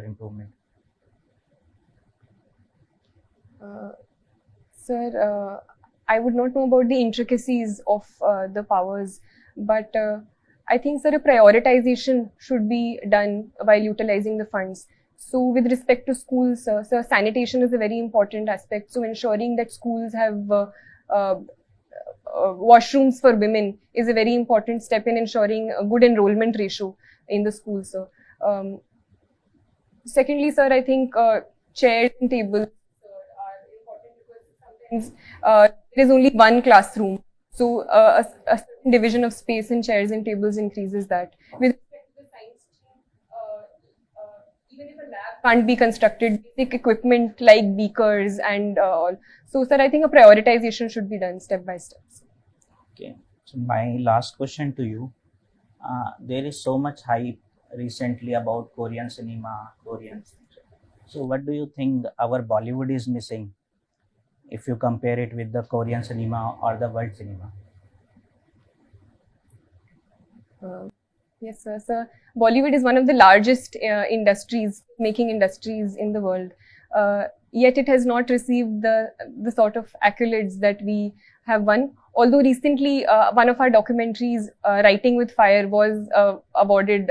improvement? Uh, Sir, I would not know about the intricacies of the powers, but I think, sir, a prioritization should be done while utilizing the funds. So, with respect to schools, sir, sanitation is a very important aspect. So, ensuring that schools have uh, washrooms for women is a very important step in ensuring a good enrollment ratio in the schools, sir. Um, Secondly, sir, I think chairs and tables are important because sometimes there is only one classroom. So a certain division of space in chairs and tables increases that. With respect to the science stream, even if a lab can't be constructed, basic equipment like beakers and all. So, sir, I think a prioritization should be done step by step. Okay. So my last question to you: there is so much hype recently about Korean cinema, Korean. So what do you think our Bollywood is missing if you compare it with the Korean cinema or the world cinema? Yes, sir. So Bollywood is one of the largest making industries in the world. Yet it has not received the sort of accolades that we have won. Although recently, one of our documentaries, Writing with Fire, was awarded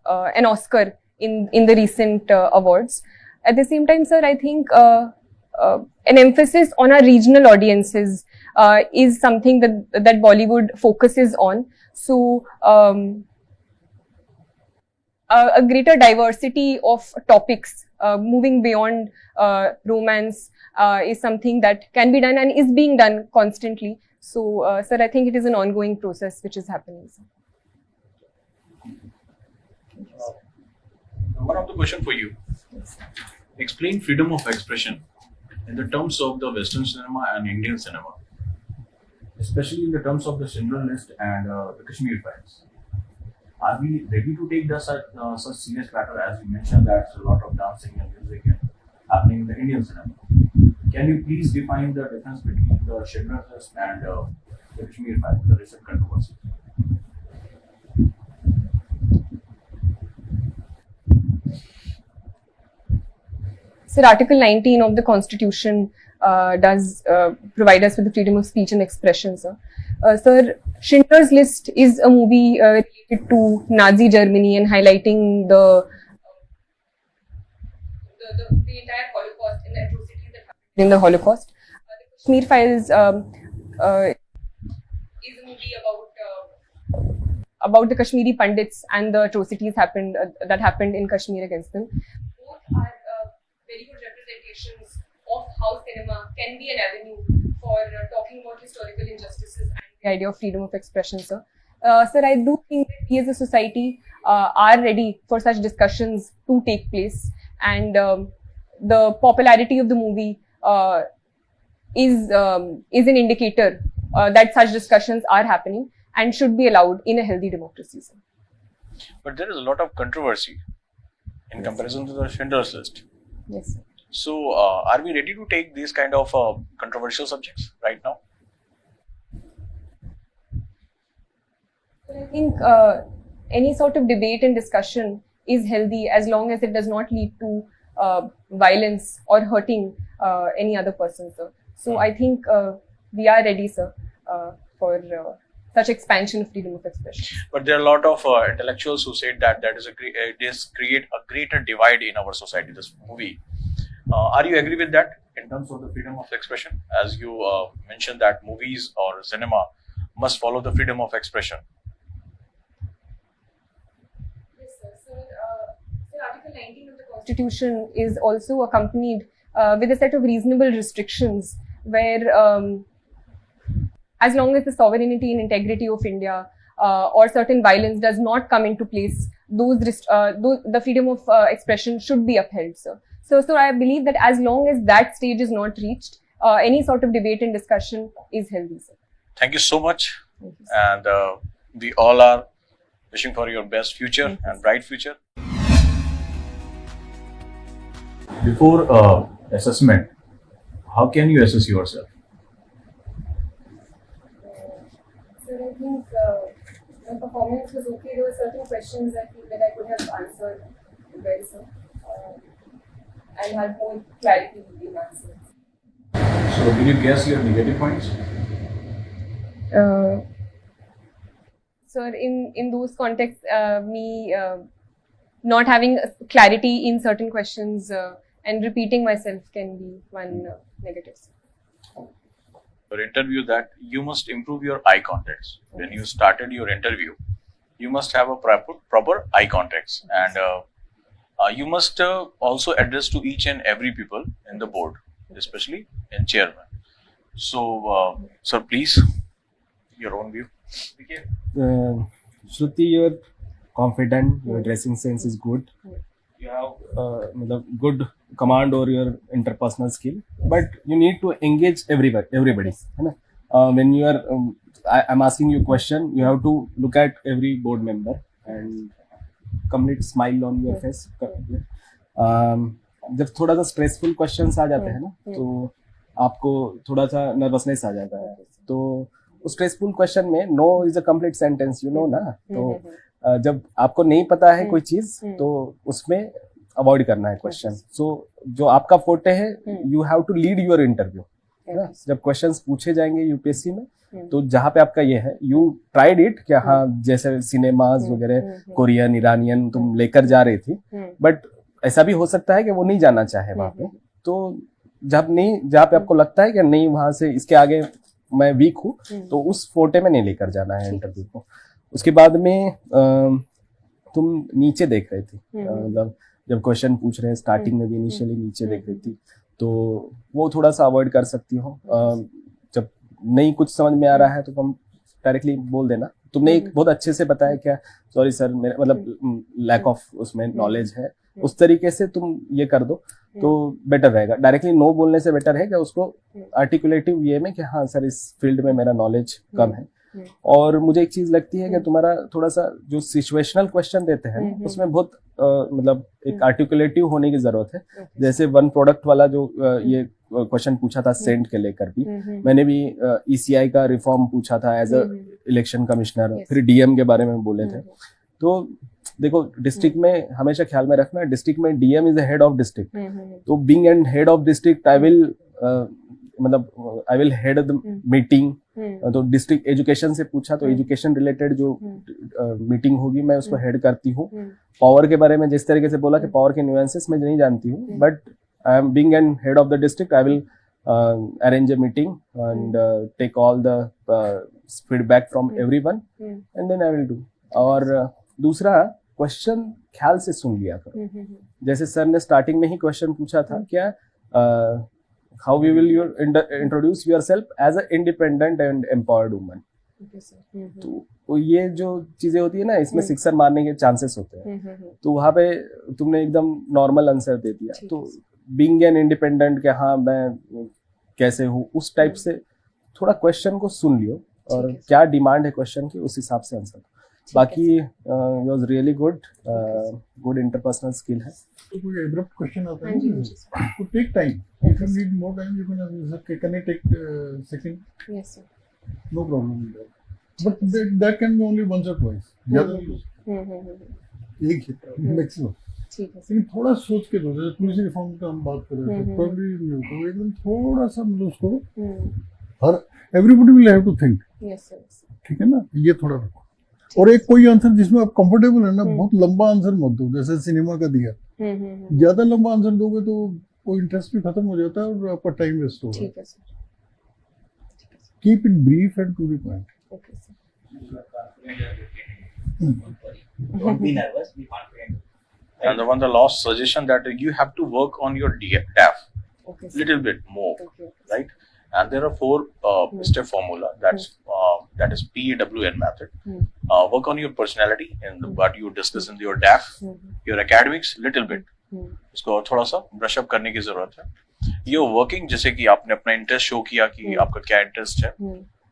an Oscar in the recent awards. At the same time, sir, I think an emphasis on our regional audiences is something that Bollywood focuses on. So, a greater diversity of topics, moving beyond romance, is something that can be done and is being done constantly. So, sir, I think it is an ongoing process which is happening. Sir. One of the question for you. Explain freedom of expression in the terms of the Western cinema and Indian cinema, especially in the terms of the Schindler List and the Kashmir Files. Are we ready to take such serious matter as you mentioned that a lot of dancing and music happening in the Indian cinema? Can you please define the difference between the Schindler List and the Kashmir Files, the recent controversy? Sir, Article 19 of the Constitution does provide us with the freedom of speech and expression, sir. Sir, Schindler's List is a movie related to Nazi Germany and highlighting the entire Holocaust and the atrocities that happened in the Holocaust. The Kashmir Files is a movie about the Kashmiri Pandits and the atrocities that happened in Kashmir against them. Both are very good representations of how cinema can be an avenue for talking about historical injustices and the idea of freedom of expression, sir. Sir, I do think that we as a society are ready for such discussions to take place, and the popularity of the movie is an indicator that such discussions are happening and should be allowed in a healthy democracy, sir. But there is a lot of controversy in comparison to the Schindler's List. Yes, sir. So, are we ready to take these kind of controversial subjects right now? I think any sort of debate and discussion is healthy as long as it does not lead to violence or hurting any other person, sir. So I think we are ready, sir, for such expansion of freedom of expression. But there are a lot of intellectuals who said that this create a greater divide in our society. This movie. Are you agree with that in terms of the freedom of expression? As you mentioned that movies or cinema must follow the freedom of expression. Yes, sir. So Article 19 of the Constitution is also accompanied with a set of reasonable restrictions where as long as the sovereignty and integrity of India or certain violence does not come into place, the freedom of expression should be upheld, sir. So I believe that as long as that stage is not reached, any sort of debate and discussion is healthy, sir. Thank you so much. Thank you, and we all are wishing for your best future and bright future. Before assessment, how can you assess yourself? Sir, I think my performance was okay. There were certain questions I feel that I could have answered well, sir. I'll have more clarity in answers. So, did you guess your negative points? Sir, in those contexts, not having clarity in certain questions and repeating myself can be one negative. Your interview, that you must improve your eye contacts. When you started your interview, you must have a proper eye contacts, and you must also address to each and every people in the board, especially in chairman. So, sir, please, your own view. Shruti, you're confident, your dressing sense is good, you have good command over your interpersonal skill, but you need to engage everybody. When you are I'm asking you a question, you have to look at every board member and complete smile on your face. जब थोड़ा सा stressful questions आ जाते हैं ना, तो आपको थोड़ा सा नर्वसनेस आ जाता है. तो उस स्ट्रेसफुल क्वेश्चन में no is a complete sentence, you know ना. तो जब आपको नहीं पता है कोई चीज, तो उसमें अवॉइड करना है क्वेश्चन. सो जो आपका फोटे है, you have to lead your interview. जब क्वेश्चंस पूछे जाएंगे यूपीएससी में, तो जहाँ पे आपका ये है, यू ट्राइड इट क्या, हाँ जैसे सिनेमाज वगैरह कोरियन ईरानियन तुम लेकर जा रही थी, बट ऐसा भी हो सकता है कि वो नहीं जाना चाहे वहां पे. तो जहाँ पे आपको लगता है कि नहीं वहां से इसके आगे मैं वीक हूँ, तो उस फोटे में नहीं लेकर जाना है इंटरव्यू को. उसके बाद में तुम नीचे देख रही थी, मतलब जब क्वेश्चन पूछ रहे हैं स्टार्टिंग में भी इनिशियली नीचे देख रही थी, तो वो थोड़ा सा अवॉइड कर सकती हो. जब नहीं कुछ समझ में आ रहा है तो तुम डायरेक्टली बोल देना. तुमने एक बहुत अच्छे से बताया क्या, सॉरी सर मेरा मतलब लैक ऑफ उसमें नॉलेज है, उस तरीके से तुम ये कर दो तो बेटर रहेगा. डायरेक्टली नो बोलने से बेटर है कि उसको आर्टिकुलेटिव ये में कि हाँ सर इस फील्ड में मेरा नॉलेज कम है. और मुझे एक चीज लगती है कि तुम्हारा थोड़ा सा जो सिचुएशनल क्वेश्चन देते हैं उसमें बहुत मतलब एक आर्टिकुलेटिव होने की जरूरत है. जैसे वन प्रोडक्ट वाला जो ये क्वेश्चन पूछा था सेंट के लेकर भी, मैंने भी ईसीआई का रिफॉर्म पूछा था एज अ इलेक्शन कमिश्नर, फिर डीएम के बारे में बोले थे. तो देखो डिस्ट्रिक्ट में हमेशा ख्याल में रखना, डिस्ट्रिक्ट में DM is head of district. तो being and head of district I will head the meeting. तो डिस्ट्रिक्ट एजुकेशन से पूछा तो एजुकेशन रिलेटेड जो मीटिंग होगी मैं उसको हेड करती हूँ. पावर के बारे में जिस तरीके से बोला कि पावर के न्यूएंसेस मैं नहीं जानती हूँ, but I am being and head of the district I will arrange a meeting and take all the feedback from everyone and then I will do. और दूसरा क्वेश्चन ख्याल से सुन लिया करो. जैसे सर ने स्टार्टिंग में ही क्वेश्चन पूछा था क्या, how we will introduce yourself as a independent and empowered woman. तो ये जो चीजें होती है ना, इसमें सिक्सर मारने के चांसेस होते हैं. तो वहां पे तुमने एकदम नॉर्मल आंसर दे दिया. तो बीइंग एन इंडिपेंडेंट के हाँ मैं कैसे हूँ, उस टाइप से थोड़ा क्वेश्चन को सुन लियो और क्या डिमांड है क्वेश्चन की, उस हिसाब से आंसर. बाकी was really good interpersonal skill है. तो कोई एब्रप्ट क्वेश्चन आता है तो take time. If you need more time you can I take second. Yes sir, no problem. But that can be only once और ट्वाइस, ज्यादा एक ही मैक्सिमम. ठीक है. लेकिन थोड़ा सोच के दो. जैसे पुलिस रिफॉर्म का हम बात कर रहे थे, प्रॉब्ली तो एकदम थोड़ा सा मतलब उसको हर everybody will have to think. Yes sir, ठीक है ना, ये थोड़ा रखो. और एक कोई आंसर जिसमें आप कंफर्टेबल है ना, बहुत लंबा आंसर मत दो. जैसे सिनेमा का दिया, ज्यादा लंबा आंसर दोगे तो वो इंटरेस्ट भी खत्म हो जाता है और आपका टाइम वेस्ट होगा. ठीक है sir. Keep it brief and to the point. Okay sir. Don't be nervous, be confident. And the last suggestion that you have to work on your DAF little bit more, right? And there are 4 step formula that is PAWN method. Work on your personality and what you discuss in your DAF, your academics little bit. उसको थोड़ा सा brush up करने की जरूरत है. Your working, जैसे कि आपने अपना इंटरेस्ट शो किया कि आपका क्या इंटरेस्ट है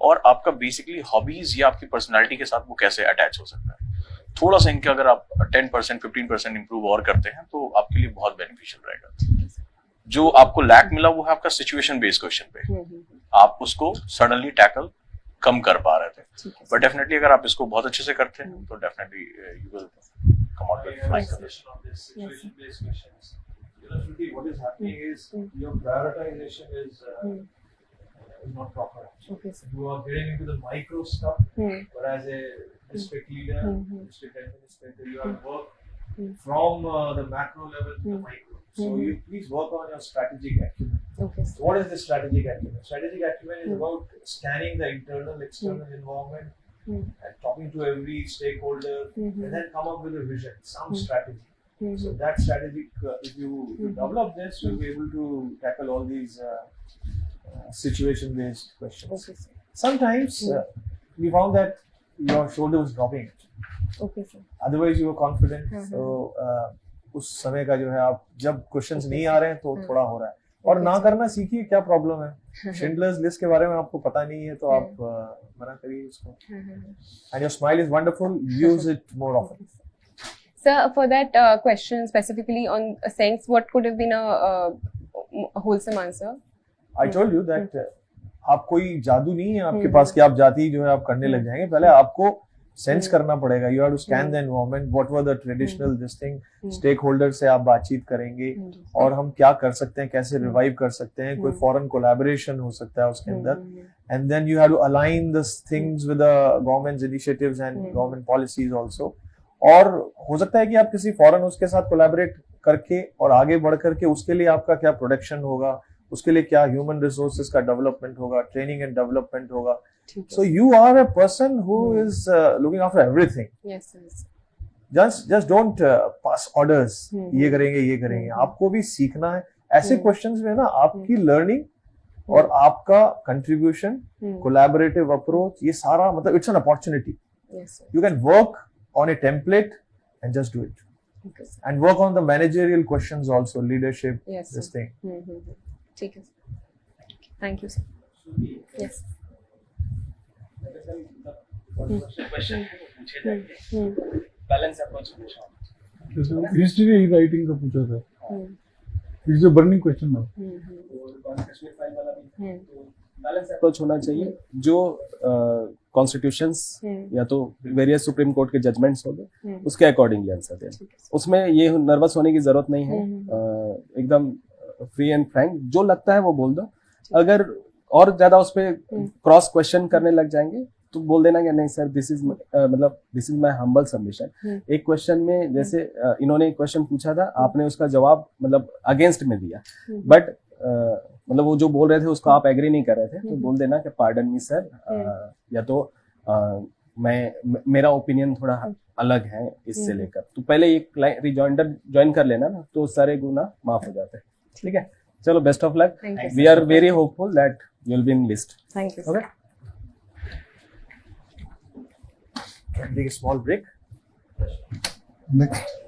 और आपका बेसिकली हॉबीज या आपकी पर्सनालिटी के साथ वो कैसे अटैच हो सकता है. थोड़ा सा इनके अगर आप 10% 15% इंप्रूव और करते हैं तो आपके लिए बहुत बेनिफिशियल रहेगा. जो आपको लैक मिला वो है आपका सिचुएशन बेस्ड क्वेश्चन पे. आप उसको सडनली टैकल कम कर पा रहे थे, बट डेफिनेटली अगर आप इसको बहुत अच्छे से करते हैं तो definitely you will come out with flying colors. Of this situation-based questions. Shruti, what is happening is your prioritization is not proper. Okay, sir. You are getting into the micro stuff, whereas a district leader, district administrator, you have to work from the macro level to the micro. So you please work on your strategic acumen. Okay, So what is the strategic acumen? Strategic acumen is about scanning the internal, external environment and talking to every stakeholder and then come up with a vision, some strategy. So that strategic, if you develop this, you'll be able to tackle all these situation-based questions. Okay, sir. Sometimes we found that your shoulder was dropping. Okay, sir. Otherwise you were confident. So उस समय का जो है आप जब questions नहीं आ रहे हैं तो थोड़ा हो रहा है और ना करना सीखिए क्या प्रॉब्लम है शिंडलर्स लिस्ट के बारे में आपको पता नहीं है तो आप मना करिए उसको and your smile is wonderful use it more often Sir, for that question specifically on sense, what could have been a wholesome answer? I told you that आप कोई जादू नहीं है आपके पास कि आप जाती जो है आप करने लग जाएंगे पहले आपको सेंस करना पड़ेगा you have to scan the environment whatever the traditional this thing stakeholder से आप बातचीत करेंगे और हम क्या कर सकते हैं कैसे रिवाइव कर सकते हैं कोई फॉरेन कोलैबोरेशन हो सकता है उसके अंदर and then you have to align this things with the governments initiatives and government policies also और हो सकता है कि आप किसी फॉरेन उसके साथ कोलैबोरेट करके और आगे बढ़ करके उसके लिए आपका क्या प्रोडक्शन होगा उसके लिए क्या ह्यूमन रिसोर्सेज का डेवलपमेंट होगा ट्रेनिंग एंड डेवलपमेंट होगा so you are a person who is looking after everything Yes, yes. just don't pass orders ये करेंगे आपको भी सीखना है ऐसे क्वेश्चंस में ना आपकी लर्निंग और आपका कंट्रीब्यूशन कोलैबोरेटिव अप्रोच ये सारा मतलब it's an opportunity Yes, sir. you can work on a template and just do it Okay, sir. and work on the managerial questions also leadership Yes, this sir. thing ठीक है sir. Thank you, sir. Yes. Question पूछे जाएंगे balance approach पूछा जैसे history writing का पूछा था it's a burning question now Kashmir file वाला भी तो बैलेंस अप्रोच होना चाहिए जो कॉन्स्टिट्यूशंस या तो वेरियस सुप्रीम कोर्ट के जजमेंट्स हो गए उसके अकॉर्डिंगली आंसर देना उसमें ये नर्वस होने की जरूरत नहीं है एकदम फ्री एंड फ्रैंक जो लगता है वो बोल दो अगर और ज्यादा उस पर क्रॉस क्वेश्चन करने लग जाएंगे तो बोल देना कि नहीं sir this is my humble submission एक क्वेश्चन में जैसे इन्होंने एक क्वेश्चन पूछा था आपने उसका जवाब मतलब अगेंस्ट में दिया बट मतलब वो जो बोल रहे थे उसको आप एग्री नहीं कर रहे थे तो बोल देना कि पार्डन मी सर या तो मेरा ओपिनियन थोड़ा अलग है इससे लेकर तो पहले एक रिजॉइंडर ज्वाइन कर लेना ना तो सारे गुना माफ हो जाते हैं ठीक है चलो best of luck we are very hopeful that you will be in list Thank you, sir. okay can we take a small break next